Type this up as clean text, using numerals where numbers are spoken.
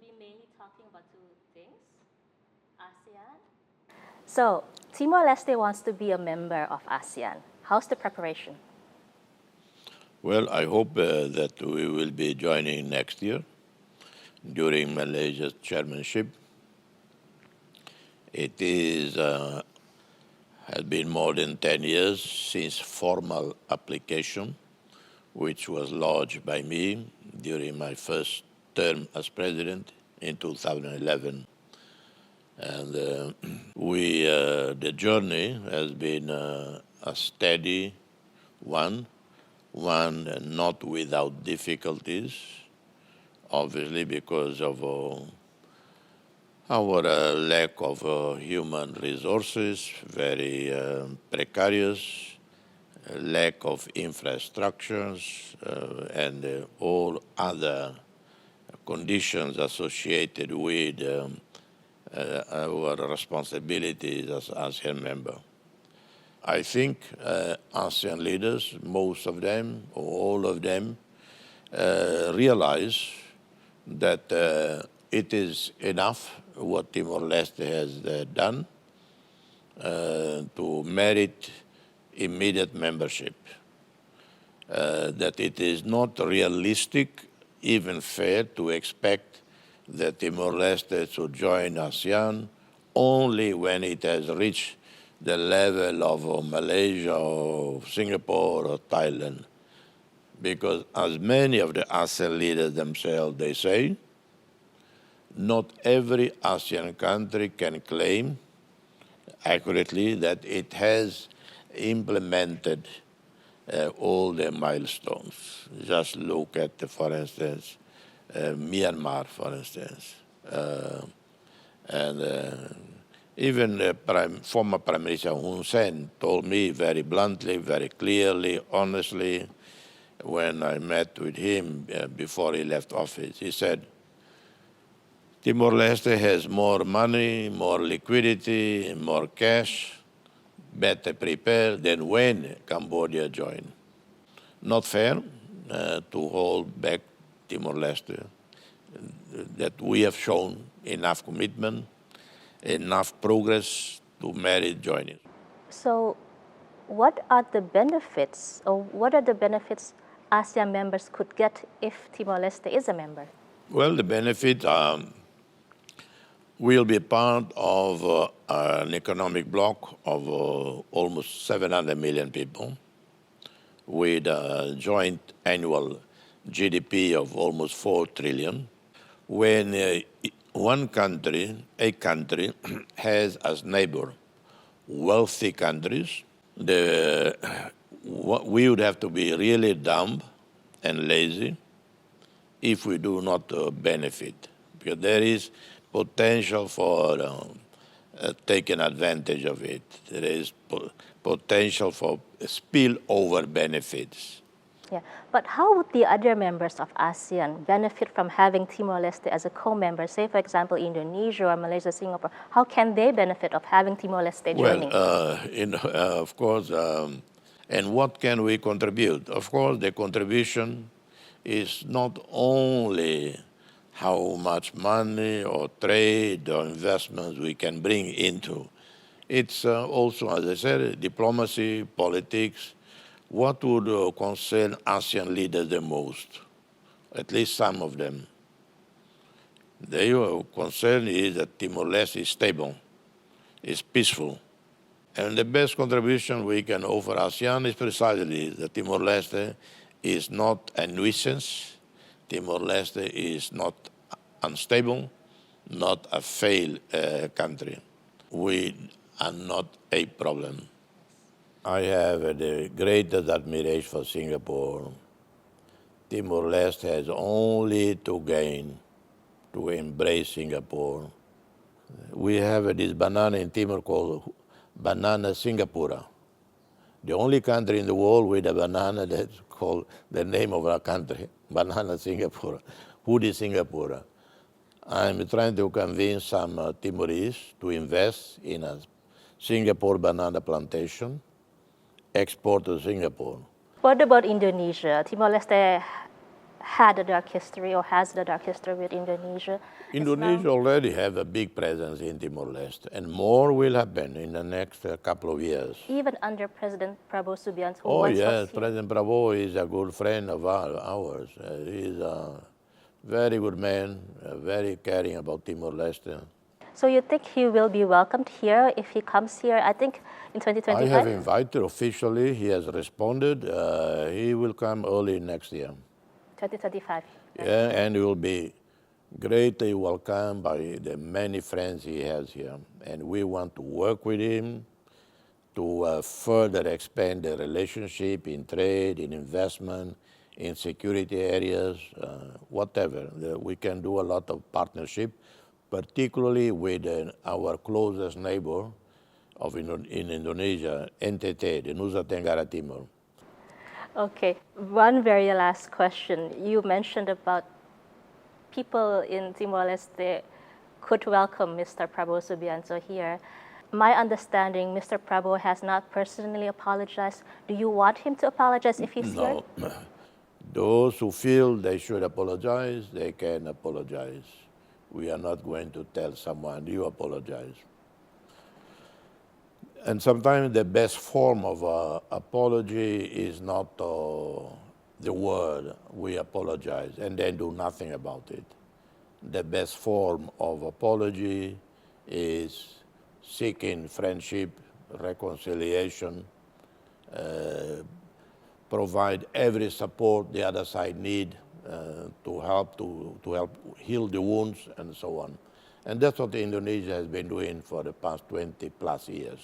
be mainly talking about two things, ASEAN. So, Timor-Leste wants to be a member of ASEAN. How's the preparation? Well, I hope that we will be joining next year during Malaysia's chairmanship. It has been more than 10 years since formal application, which was lodged by me during my first term as president in 2011. And the journey has been a steady one not without difficulties, obviously because of our lack of human resources, very precarious, lack of infrastructures, and all other conditions associated with our responsibilities as ASEAN member. I think ASEAN leaders, most of them, or all of them, realize that it is enough what Timor-Leste has done to merit immediate membership. That it is not realistic, even fair, to expect that Timor-Leste should join ASEAN only when it has reached the level of Malaysia or Singapore or Thailand. Because as many of the ASEAN leaders themselves, they say, not every ASEAN country can claim accurately that it has implemented all the milestones. Just look at, for instance, Myanmar, for instance. Even the former Prime Minister Hun Sen told me very bluntly, very clearly, honestly, when I met with him before he left office. He said, Timor-Leste has more money, more liquidity, more cash, better prepared than when Cambodia joined. Not fair to hold back Timor-Leste, that we have shown enough commitment, enough progress to merit joining. So, what are the benefits, ASEAN members could get if Timor-Leste is a member? Well, the benefit will be part of an economic bloc of almost 700 million people, with a joint annual GDP of almost 4 trillion. When one country, a country, has as neighbor wealthy countries, we would have to be really dumb and lazy if we do not benefit, because there is potential for taking advantage of it. There is potential for spillover benefits. Yeah, but how would the other members of ASEAN benefit from having Timor-Leste as a co-member? Say, for example, Indonesia or Malaysia, Singapore. How can they benefit of having Timor-Leste joining? Well, of course, and what can we contribute? Of course, the contribution is not only how much money or trade or investments we can bring into. It's also, as I said, diplomacy, politics. What would concern ASEAN leaders the most? At least some of them. Their concern is that Timor-Leste is stable, is peaceful. And the best contribution we can offer ASEAN is precisely that Timor-Leste is not a nuisance. Timor-Leste is not unstable, not a failed country. We are not a problem. I have the greatest admiration for Singapore. Timor-Leste has only to gain to embrace Singapore. We have this banana in Timor called banana Singapura. The only country in the world with a banana that's called the name of our country, banana Singapura. Who is Singapura? I'm trying to convince some Timorese to invest in a Singapore banana plantation, export to Singapore. What about Indonesia? Timor-Leste had a dark history or has a dark history with Indonesia. Indonesia already have a big presence in Timor-Leste, and more will happen in the next couple of years. Even under President Prao Subbiano, who Oh once yes, was here. President Prao is a good friend of ours. He's a very good man, very caring about Timor-Leste. So you think he will be welcomed here if he comes here, I think, in 2025? I have invited officially. He has responded. He will come early next year. 2025. Yeah, and he will be greatly welcomed by the many friends he has here. And we want to work with him to further expand the relationship in trade, in investment, in security areas, whatever. We can do a lot of partnership, particularly with our closest neighbor in Indonesia, NTT, the Nusa Tenggara Timur. Okay, one very last question. You mentioned about people in Timor-Leste could welcome Mr. Prao Subbiano here. My understanding, Mr. Prao has not personally apologized. Do you want him to apologize if he's here? No. Those who feel they should apologize, they can apologize. We are not going to tell someone, you apologize. And sometimes the best form of apology is not the word, we apologize, and then do nothing about it. The best form of apology is seeking friendship, reconciliation, provide every support the other side need to help heal the wounds and so on. And that's what Indonesia has been doing for the past 20 plus years.